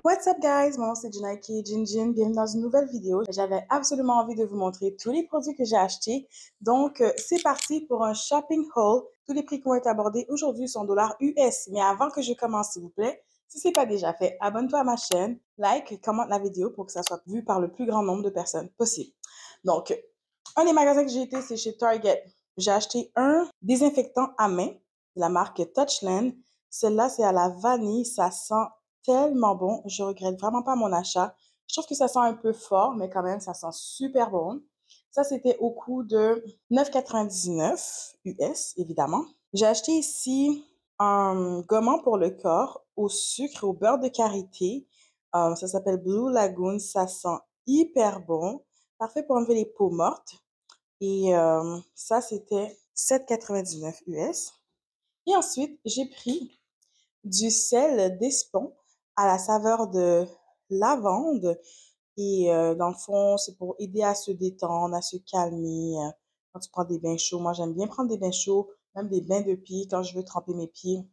What's up guys, mon nom c'est Jinaiki Jinjin, bienvenue dans une nouvelle vidéo. J'avais absolument envie de vous montrer tous les produits que j'ai achetés. Donc c'est parti pour un shopping haul. Tous les prix qui ont été abordés aujourd'hui sont dollars US. Mais avant que je commence, s'il vous plaît, si ce n'est pas déjà fait, abonne-toi à ma chaîne, like, commente la vidéo pour que ça soit vu par le plus grand nombre de personnes possible. Donc, un des magasins que j'ai été, c'est chez Target. J'ai acheté un désinfectant à main de la marque Touchland. Celle-là, c'est à la vanille, ça sent tellement bon. Je regrette vraiment pas mon achat. Je trouve que ça sent un peu fort, mais quand même, ça sent super bon. Ça, c'était au coût de 9,99 US, évidemment. J'ai acheté ici un gommant pour le corps au sucre et au beurre de karité. Ça s'appelle Blue Lagoon. Ça sent hyper bon. Parfait pour enlever les peaux mortes. Et ça, c'était 7,99 US. Et ensuite, j'ai pris du sel d'Espon à la saveur de lavande. Et dans le fond, c'est pour aider à se détendre, à se calmer. Quand tu prends des bains chauds, moi j'aime bien prendre des bains chauds, même des bains de pieds quand je veux tremper mes pieds.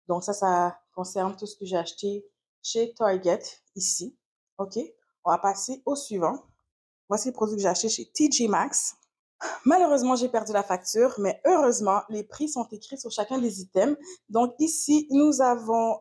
Donc ça concerne tout ce que j'ai acheté chez Target ici. OK? On va passer au suivant. Voici les produits que j'ai achetés chez TJ Maxx. Malheureusement, j'ai perdu la facture, mais heureusement, les prix sont écrits sur chacun des items. Donc ici, nous avons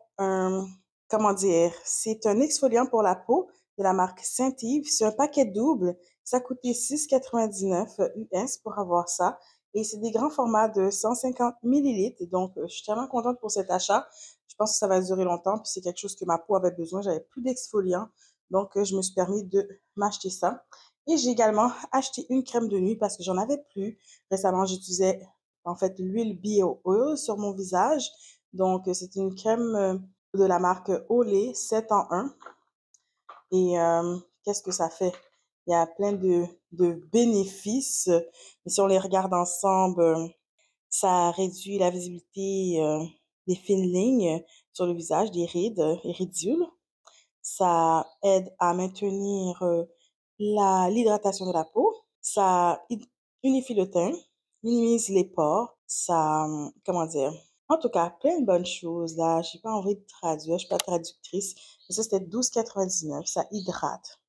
comment dire, c'est un exfoliant pour la peau de la marque Saint-Yves. C'est un paquet double. Ça coûtait 6,99 US pour avoir ça. Et c'est des grands formats de 150 millilitres. Donc, je suis tellement contente pour cet achat. Je pense que ça va durer longtemps. Puis c'est quelque chose que ma peau avait besoin. J'avais plus d'exfoliant. Donc, je me suis permis de m'acheter ça. Et j'ai également acheté une crème de nuit parce que j'en avais plus. Récemment, j'utilisais en fait l'huile Bio Oil sur mon visage. Donc, c'est une crème de la marque Olay 7 en 1. Et qu'est-ce que ça fait? Il y a plein de bénéfices. Et si on les regarde ensemble, ça réduit la visibilité des fines lignes sur le visage, des rides et ridules. Ça aide à maintenir l'hydratation de la peau. Ça unifie le teint, minimise les pores. Ça, comment dire? En tout cas, plein de bonnes choses là. J'ai pas envie de traduire, je suis pas traductrice. Mais ça, c'était 12,99. Ça hydrate.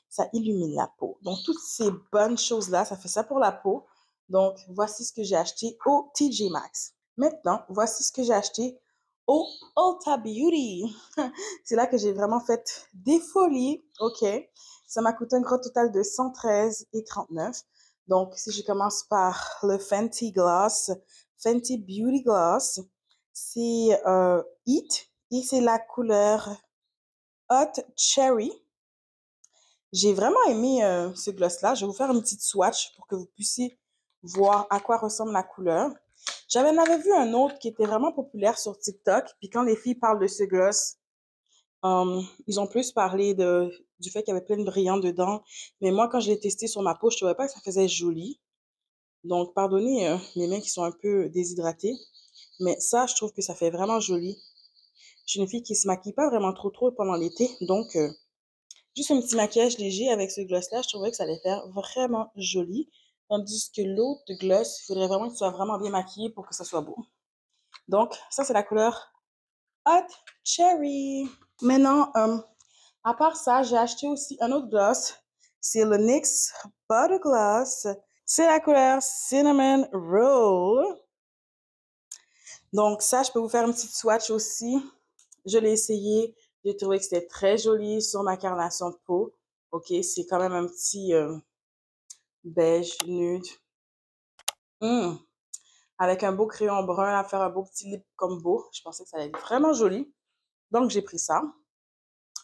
Ça illumine la peau. Donc, toutes ces bonnes choses-là, ça fait ça pour la peau. Donc, voici ce que j'ai acheté au TJ Maxx. Maintenant, voici ce que j'ai acheté au Ulta Beauty. C'est là que j'ai vraiment fait des folies. OK. Ça m'a coûté un gros total de 113,39. Donc, si je commence par le Fenty Gloss, Fenty Beauty Gloss, c'est Heat et c'est la couleur Hot Cherry. J'ai vraiment aimé ce gloss-là. Je vais vous faire une petite swatch pour que vous puissiez voir à quoi ressemble la couleur. J'avais vu un autre qui était vraiment populaire sur TikTok. Puis quand les filles parlent de ce gloss, ils ont plus parlé du fait qu'il y avait plein de brillants dedans. Mais moi, quand je l'ai testé sur ma peau, je trouvais pas que ça faisait joli. Donc, pardonnez mes mains qui sont un peu déshydratées. Mais ça, je trouve que ça fait vraiment joli. Je suis une fille qui se maquille pas vraiment trop pendant l'été. Donc, juste un petit maquillage léger avec ce gloss-là, je trouvais que ça allait faire vraiment joli. Tandis que l'autre gloss, il faudrait vraiment que tu sois vraiment bien maquillée pour que ça soit beau. Donc, ça, c'est la couleur Hot Cherry. Maintenant, à part ça, j'ai acheté aussi un autre gloss. C'est le NYX Butter Gloss. C'est la couleur Cinnamon Roll. Donc, ça, je peux vous faire une petite swatch aussi. Je l'ai essayé. J'ai trouvé que c'était très joli sur ma carnation de peau. OK, c'est quand même un petit beige nude. Avec un beau crayon brun à faire un beau petit lip combo. Je pensais que ça allait être vraiment joli. Donc, j'ai pris ça.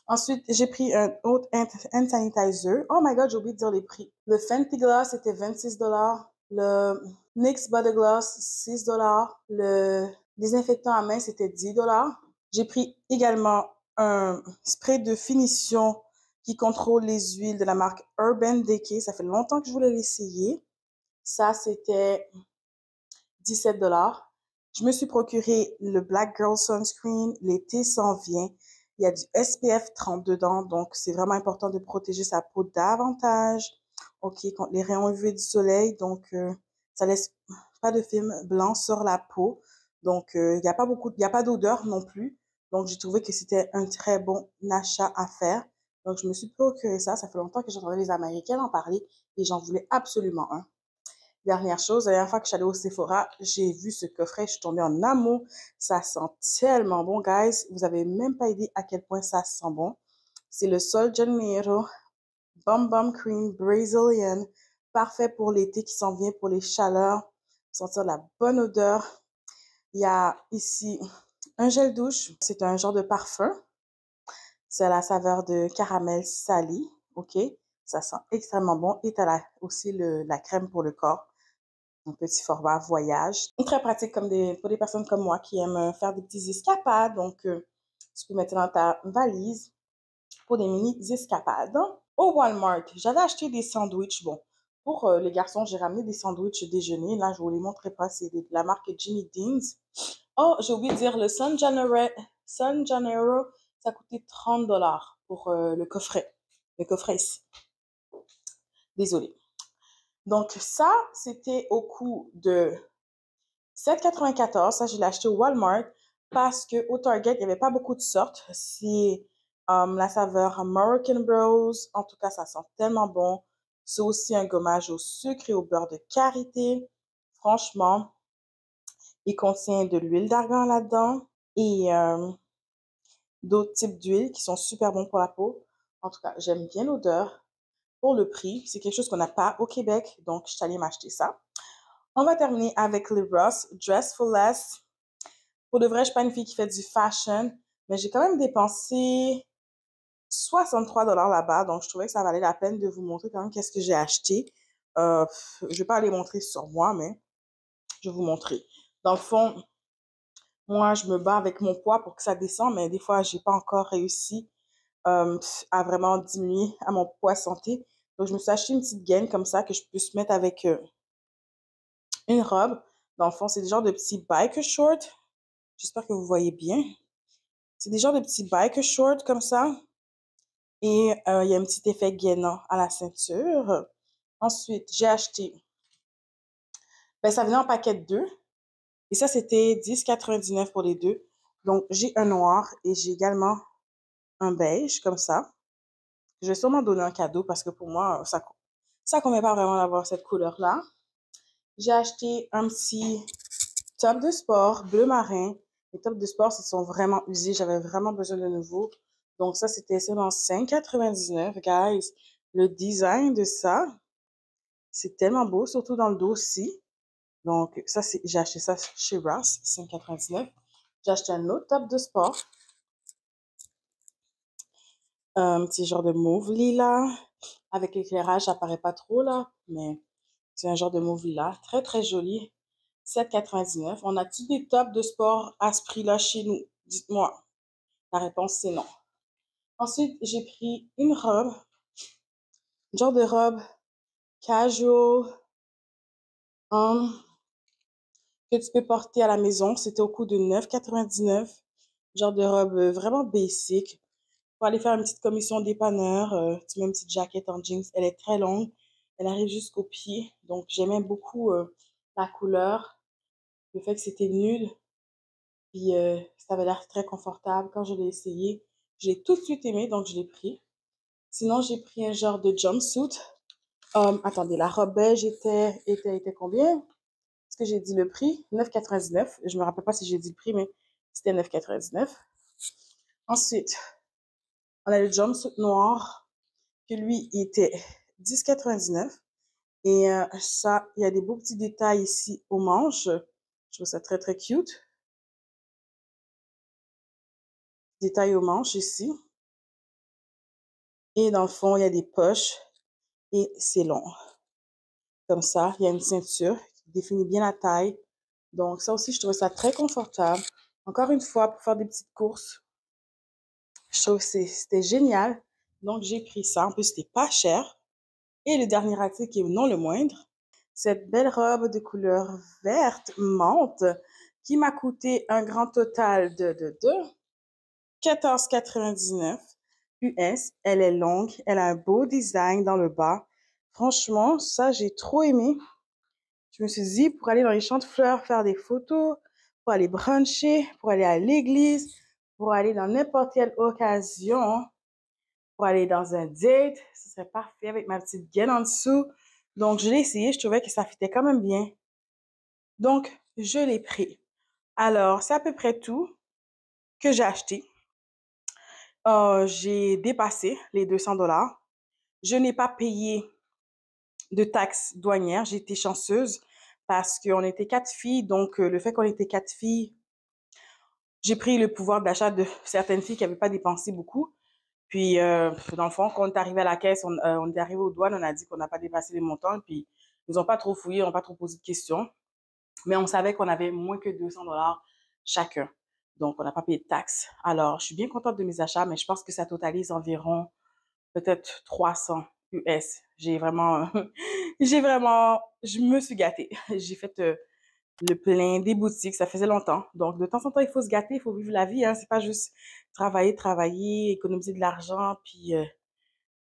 Ensuite, j'ai pris un autre hand sanitizer. Oh my god, j'ai oublié de dire les prix. Le Fenty Gloss était 26 $. Le NYX Butter Gloss, 6 $. Le désinfectant à main, c'était 10 $. J'ai pris également un spray de finition qui contrôle les huiles de la marque Urban Decay. Ça fait longtemps que je voulais l'essayer. Ça, c'était 17 $. Je me suis procuré le Black Girl Sunscreen. L'été s'en vient. Il y a du SPF 30 dedans, donc c'est vraiment important de protéger sa peau davantage. OK, contre les rayons UV du soleil. Donc, Ça laisse pas de film blanc sur la peau. Donc, il n'y a pas beaucoup, il n'y a pas d'odeur non plus. Donc, j'ai trouvé que c'était un très bon achat à faire. Donc, je me suis procuré ça. Ça fait longtemps que j'entendais les Américaines en parler et j'en voulais absolument un. Dernière chose, la dernière fois que je suis allée au Sephora, j'ai vu ce coffret, je suis tombée en amour. Ça sent tellement bon, guys. Vous avez même pas idée à quel point ça sent bon. C'est le Sol Janeiro Bum Bum Cream Brazilian. Parfait pour l'été qui s'en vient, pour les chaleurs. Sentir la bonne odeur. Il y a ici un gel douche. C'est un genre de parfum. C'est à la saveur de caramel salé. OK? Ça sent extrêmement bon. Et tu as aussi la crème pour le corps. Un petit format voyage. Très pratique pour des personnes comme moi qui aiment faire des petites escapades. Donc, tu peux mettre dans ta valise pour des mini escapades. Au Walmart, j'avais acheté des sandwichs. Bon, pour les garçons, j'ai ramené des sandwichs déjeuner. Là, je vous les montrerai pas. C'est de la marque Jimmy Dean's. Oh, j'ai oublié de dire, le Sun Janeiro, ça coûtait 30 pour le coffret. Le coffret ici. Désolée. Donc, ça, c'était au coût de 7,94. Ça, je l'ai acheté au Walmart parce qu'au Target, il n'y avait pas beaucoup de sortes. C'est la saveur American Bros. En tout cas, ça sent tellement bon. C'est aussi un gommage au sucre et au beurre de karité. Franchement, il contient de l'huile d'argan là-dedans et d'autres types d'huiles qui sont super bons pour la peau. En tout cas, j'aime bien l'odeur. Pour le prix, c'est quelque chose qu'on n'a pas au Québec, donc je suis allée m'acheter ça. On va terminer avec les Ross Dress for Less. Pour de vrai, je suis pas une fille qui fait du fashion, mais j'ai quand même dépensé 63 là-bas, donc je trouvais que ça valait la peine de vous montrer quand même qu'est-ce que j'ai acheté. Je vais pas les montrer sur moi, mais je vais vous montrer. Dans le fond, moi, je me bats avec mon poids pour que ça descende, mais des fois, j'ai pas encore réussi à vraiment diminuer à mon poids santé. Donc, je me suis acheté une petite gaine comme ça que je puisse mettre avec une robe. Dans le fond, c'est des genres de petits biker shorts. J'espère que vous voyez bien. C'est des genres de petits biker shorts comme ça. Et il y a un petit effet gainant à la ceinture. Ensuite, j'ai acheté, ben ça venait en paquet de deux. Et ça, c'était 10,99 pour les deux. Donc, j'ai un noir et j'ai également un beige comme ça. Je vais sûrement donner un cadeau parce que pour moi, ça convient pas vraiment d'avoir cette couleur-là. J'ai acheté un petit top de sport bleu marin. Les tops de sport, ils sont vraiment usés. J'avais vraiment besoin de nouveau. Donc ça, c'était seulement 5,99, guys. Le design de ça, c'est tellement beau, surtout dans le dos aussi. Donc ça, j'ai acheté ça chez Ross, 5,99. J'ai acheté un autre top de sport. Un petit genre de mauve lilas. Avec l'éclairage, ça paraît pas trop là, mais c'est un genre de mauve lilas. Très, très joli. 7,99. On a-tu des tops de sport à ce prix-là chez nous? Dites-moi. La réponse, c'est non. Ensuite, j'ai pris une robe, une genre de robe casual, que tu peux porter à la maison. C'était au coût de 9,99. Genre de robe vraiment basic. Pour aller faire une petite commission dépanneur, tu mets une petite jaquette en jeans. Elle est très longue. Elle arrive jusqu'aux pieds. Donc, j'aimais beaucoup la couleur, le fait que c'était nude. Puis, ça avait l'air très confortable. Quand je l'ai essayé, j'ai tout de suite aimé, donc je l'ai pris. Sinon, j'ai pris un genre de jumpsuit. Attendez, la robe beige était combien? Est-ce que j'ai dit le prix? 9,99. Je me rappelle pas si j'ai dit le prix, mais c'était 9,99. Ensuite, on a le jumpsuit noir, que lui, il était 10,99. Et ça, il y a des beaux petits détails ici aux manches. Je trouve ça très, très cute. Détails aux manches ici. Et dans le fond, il y a des poches et c'est long. Comme ça, il y a une ceinture qui définit bien la taille. Donc ça aussi, je trouve ça très confortable. Encore une fois, pour faire des petites courses, je trouve que c'était génial. Donc j'ai pris ça. En plus, c'était pas cher. Et le dernier article, qui est non le moindre, cette belle robe de couleur verte menthe qui m'a coûté un grand total de 14,99 US. Elle est longue, elle a un beau design dans le bas. Franchement, ça, j'ai trop aimé. Je me suis dit, pour aller dans les champs de fleurs, faire des photos, pour aller bruncher, pour aller à l'église, pour aller dans n'importe quelle occasion, pour aller dans un date, ce serait parfait avec ma petite gaine en dessous. Donc, je l'ai essayé, je trouvais que ça fitait quand même bien. Donc, je l'ai pris. Alors, c'est à peu près tout que j'ai acheté. J'ai dépassé les 200 $. Je n'ai pas payé de taxes douanières. J'ai été chanceuse parce qu'on était 4 filles. Donc, le fait qu'on était 4 filles, j'ai pris le pouvoir d'achat de certaines filles qui n'avaient pas dépensé beaucoup. Puis, dans le fond, quand on est arrivé à la caisse, on est arrivé aux douanes, on a dit qu'on n'a pas dépassé les montants. Puis, ils nous ont pas trop fouillé, ils n'ont pas trop posé de questions. Mais on savait qu'on avait moins que 200 $ chacun. Donc, on n'a pas payé de taxes. Alors, je suis bien contente de mes achats, mais je pense que ça totalise environ peut-être 300 US. Je me suis gâtée. J'ai fait le plein des boutiques, ça faisait longtemps. Donc, de temps en temps, il faut se gâter, il faut vivre la vie, hein. C'est pas juste travailler, économiser de l'argent, puis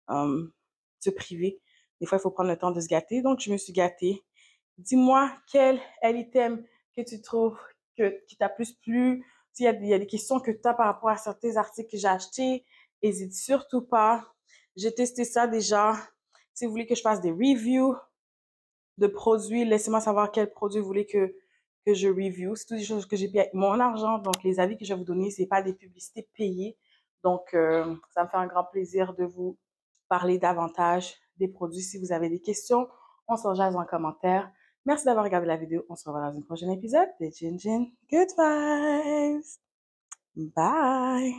se priver. Des fois, il faut prendre le temps de se gâter. Donc, je me suis gâtée. Dis-moi quel est l'item que tu trouves qui t'a plus plu. S'il y a des questions que tu as par rapport à certains articles que j'ai achetés, n'hésite surtout pas. J'ai testé ça déjà. Si vous voulez que je fasse des reviews de produits, laissez-moi savoir quel produit vous voulez que je review. C'est toutes des choses que j'ai payées avec mon argent. Donc, les avis que je vais vous donner, c'est pas des publicités payées. Donc, ça me fait un grand plaisir de vous parler davantage des produits. Si vous avez des questions, on s'en jase en commentaire. Merci d'avoir regardé la vidéo. On se revoit dans un prochain épisode de Gin Gin Good Vibes. Bye!